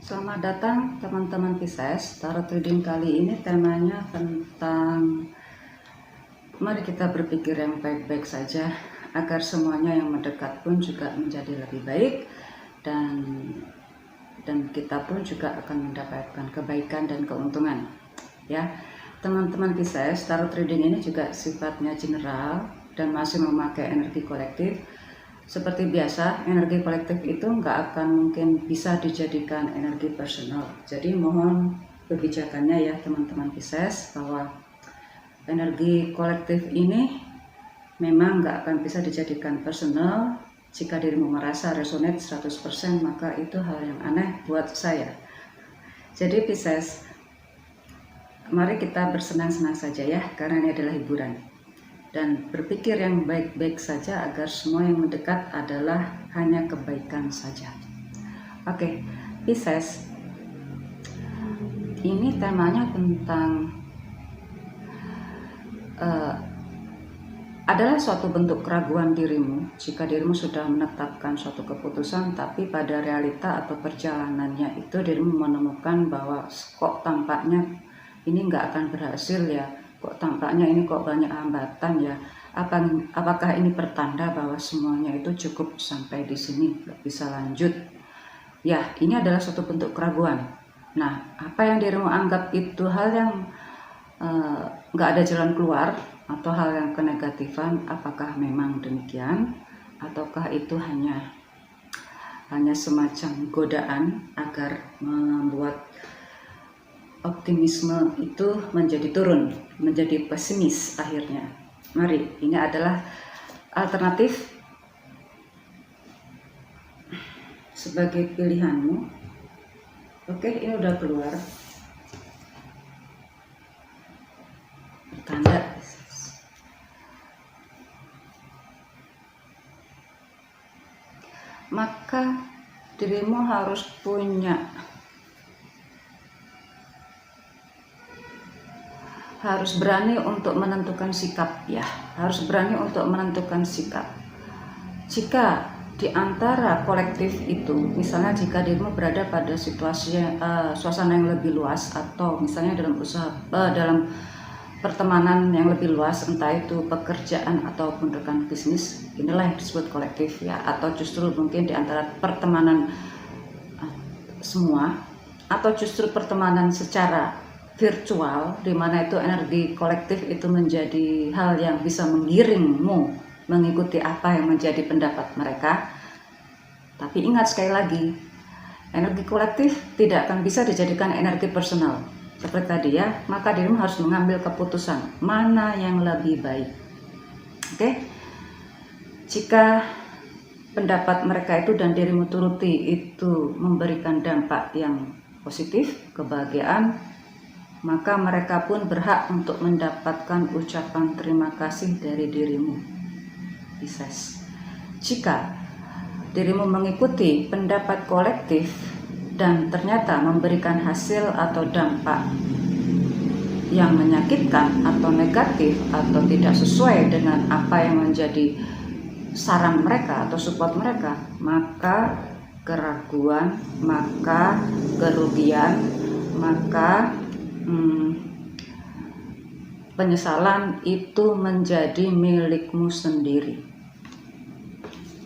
Selamat datang teman-teman Pisces. Tarot reading kali ini temanya tentang mari kita berpikir yang baik-baik saja agar semuanya yang mendekat pun juga menjadi lebih baik dan kita pun juga akan mendapatkan kebaikan dan keuntungan. Ya, teman-teman Pisces, tarot reading ini juga sifatnya general dan masih memakai energi kolektif. Seperti biasa, energi kolektif itu nggak akan mungkin bisa dijadikan energi personal. Jadi mohon kebijakannya ya teman-teman Pisces, bahwa energi kolektif ini memang nggak akan bisa dijadikan personal. Jika dirimu merasa resonate 100%, maka itu hal yang aneh buat saya. Jadi Pisces, mari kita bersenang-senang saja ya, karena ini adalah hiburan. Dan berpikir yang baik-baik saja agar semua yang mendekat adalah hanya kebaikan saja. Oke, Pisces, ini temanya tentang adalah suatu bentuk keraguan dirimu jika dirimu sudah menetapkan suatu keputusan, tapi pada realita atau perjalanannya itu dirimu menemukan bahwa kok tampaknya ini nggak akan berhasil ya, kok tampaknya ini kok banyak hambatan ya. Apakah ini pertanda bahwa semuanya itu cukup sampai di sini, nggak bisa lanjut? Ya, ini adalah suatu bentuk keraguan. Nah, apa yang dirimu anggap itu hal yang nggak ada jalan keluar atau hal yang kenegatifan, apakah memang demikian? Ataukah itu hanya semacam godaan agar membuat optimisme itu menjadi turun, menjadi pesimis akhirnya? Mari, ini adalah alternatif sebagai pilihanmu. Oke, ini udah keluar. Tanda. Maka dirimu harus berani untuk menentukan sikap ya, harus berani untuk menentukan sikap. Jika di antara kolektif itu, misalnya jika dirimu berada pada situasi suasana yang lebih luas, atau misalnya dalam dalam pertemanan yang lebih luas, entah itu pekerjaan ataupun rekan bisnis, inilah yang disebut kolektif ya. Atau justru mungkin di antara pertemanan semua, atau justru pertemanan secara virtual, di mana itu energi kolektif itu menjadi hal yang bisa menggiringmu mengikuti apa yang menjadi pendapat mereka. Tapi ingat sekali lagi, energi kolektif tidak akan bisa dijadikan energi personal. Seperti tadi ya, maka dirimu harus mengambil keputusan mana yang lebih baik. Oke? Jika pendapat mereka itu dan dirimu turuti itu memberikan dampak yang positif, kebahagiaan, maka mereka pun berhak untuk mendapatkan ucapan terima kasih dari dirimu, Pisces. Jika dirimu mengikuti pendapat kolektif dan ternyata memberikan hasil atau dampak yang menyakitkan atau negatif atau tidak sesuai dengan apa yang menjadi saran mereka atau support mereka, maka keraguan, maka kerugian, maka penyesalan itu menjadi milikmu sendiri.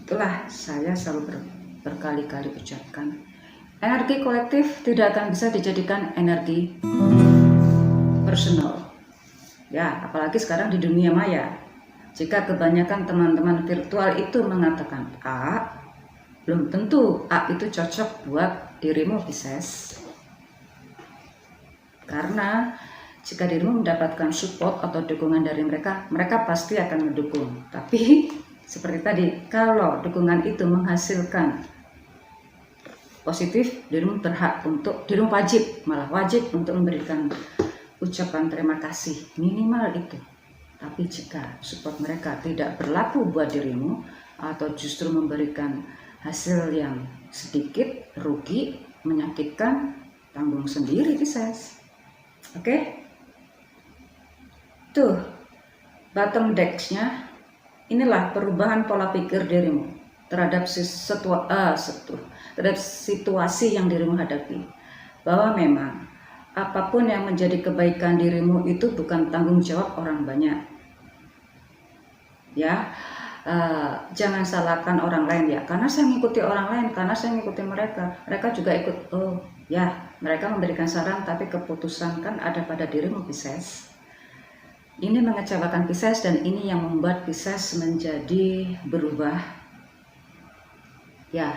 Itulah saya selalu berkali-kali ucapkan, energi kolektif tidak akan bisa dijadikan energi personal ya, apalagi sekarang di dunia maya. Jika kebanyakan teman-teman virtual itu mengatakan A, belum tentu A itu cocok buat dirimu, Pisces. Karena jika dirimu mendapatkan support atau dukungan dari mereka, mereka pasti akan mendukung. Tapi seperti tadi, kalau dukungan itu menghasilkan positif, dirimu wajib untuk memberikan ucapan terima kasih, minimal itu. Tapi jika support mereka tidak berlaku buat dirimu atau justru memberikan hasil yang sedikit, rugi, menyakitkan, tanggung sendiri, Pisces. Oke? Tuh, bottom deck-nya, inilah perubahan pola pikir dirimu. terhadap terhadap situasi yang dirimu hadapi, bahwa memang apapun yang menjadi kebaikan dirimu itu bukan tanggung jawab orang banyak. Ya, jangan salahkan orang lain ya, karena saya mengikuti orang lain, karena saya mengikuti mereka juga ikut. Oh ya, mereka memberikan saran, tapi keputusan kan ada pada dirimu, Pisces. Ini mengecewakan Pisces, dan ini yang membuat Pisces menjadi berubah. Ya,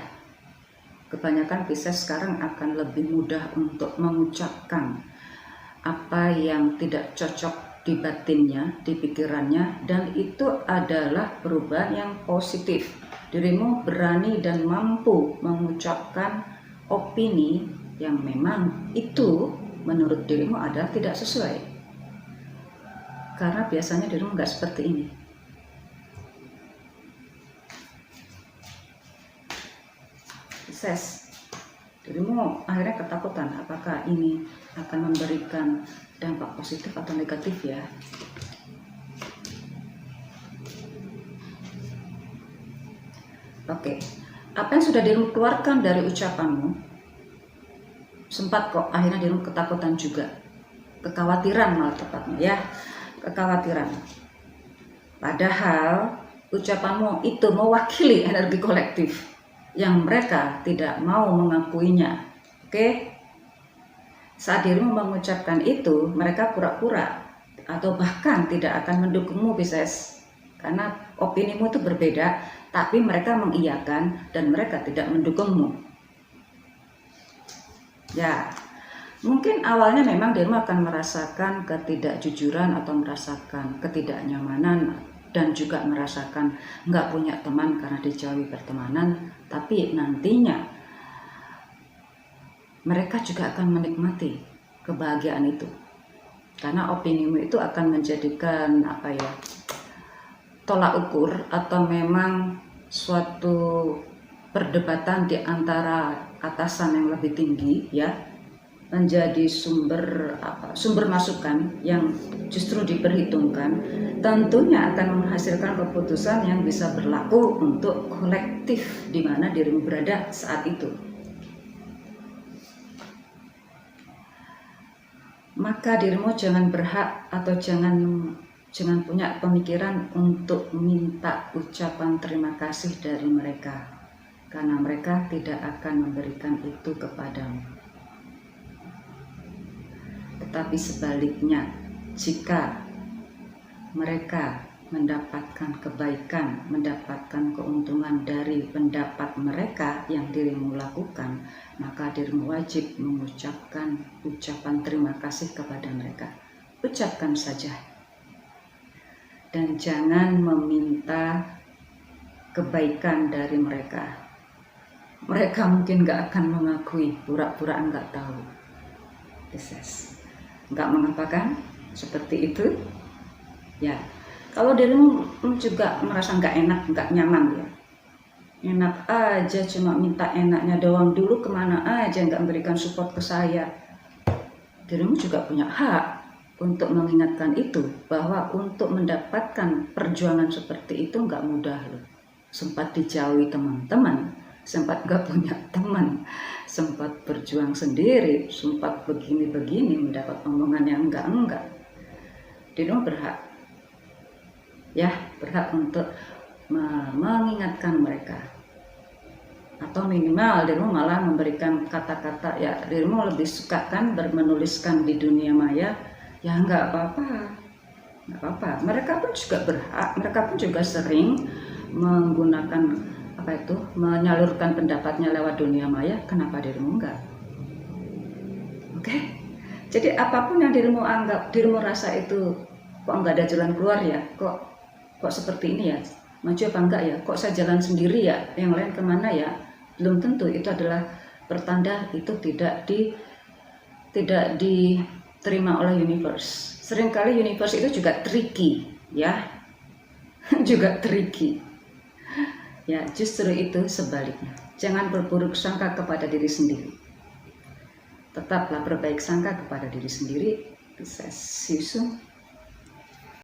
kebanyakan Pisces sekarang akan lebih mudah untuk mengucapkan apa yang tidak cocok di batinnya, di pikirannya, dan itu adalah perubahan yang positif. Dirimu berani dan mampu mengucapkan opini yang memang itu menurut dirimu adalah tidak sesuai, karena biasanya dirimu nggak seperti ini. Pisces, dirimu akhirnya ketakutan apakah ini akan memberikan dampak positif atau negatif ya. Oke, apa yang sudah dirimu keluarkan dari ucapanmu, sempat kok akhirnya dirimu ketakutan juga, kekhawatiran malah tepatnya ya, kekhawatiran. Padahal ucapanmu itu mewakili energi kolektif yang mereka tidak mau mengakuinya. Oke, saat dirimu mengucapkan itu, mereka pura-pura atau bahkan tidak akan mendukungmu, Pisces, karena opinimu itu berbeda, tapi mereka mengiyakan dan mereka tidak mendukungmu. Ya, mungkin awalnya memang dirimu akan merasakan ketidakjujuran atau merasakan ketidaknyamanan, dan juga merasakan nggak punya teman karena dijauhi pertemanan, tapi nantinya mereka juga akan menikmati kebahagiaan itu, karena opinimu itu akan menjadikan tolak ukur atau memang suatu perdebatan di antara atasan yang lebih tinggi ya, menjadi sumber masukan yang justru diperhitungkan, tentunya akan menghasilkan keputusan yang bisa berlaku untuk kolektif di mana dirimu berada saat itu. Maka dirimu jangan berhak atau jangan punya pemikiran untuk minta ucapan terima kasih dari mereka, karena mereka tidak akan memberikan itu kepadamu. Tetapi sebaliknya, jika mereka mendapatkan kebaikan, mendapatkan keuntungan dari pendapat mereka yang dirimu lakukan, maka dirimu wajib mengucapkan ucapan terima kasih kepada mereka. Ucapkan saja. Dan jangan meminta kebaikan dari mereka. Mereka mungkin gak akan mengakui, pura-pura nggak tahu. Pisces, nggak mengapa kan seperti itu ya. Kalau dirimu juga merasa nggak enak, nggak nyaman ya, enak aja cuma minta enaknya doang, dulu kemana aja nggak memberikan support ke saya, dirimu juga punya hak untuk mengingatkan itu, bahwa untuk mendapatkan perjuangan seperti itu nggak mudah loh. Sempat dijauhi teman-teman, sempat gak punya teman, sempat berjuang sendiri, sempat begini-begini, mendapat omongan yang enggak. Dirimu berhak, ya, berhak untuk mengingatkan mereka, atau minimal dirimu malah memberikan kata-kata, ya dirimu lebih suka kan menuliskan di dunia maya, ya nggak apa-apa. Mereka pun juga berhak, mereka pun juga sering menggunakan menyalurkan pendapatnya lewat dunia maya, kenapa dirimu enggak? Oke? Jadi apapun yang dirimu anggap, dirimu rasa itu kok enggak ada jalan keluar ya, kok seperti ini ya, maju apa enggak ya, kok saya jalan sendiri ya, yang lain kemana ya, belum tentu itu adalah pertanda itu tidak diterima oleh universe. Seringkali universe itu juga tricky ya, juga tricky. Ya, justru itu sebaliknya. Jangan berburuk sangka kepada diri sendiri. Tetaplah berbaik sangka kepada diri sendiri. See you soon.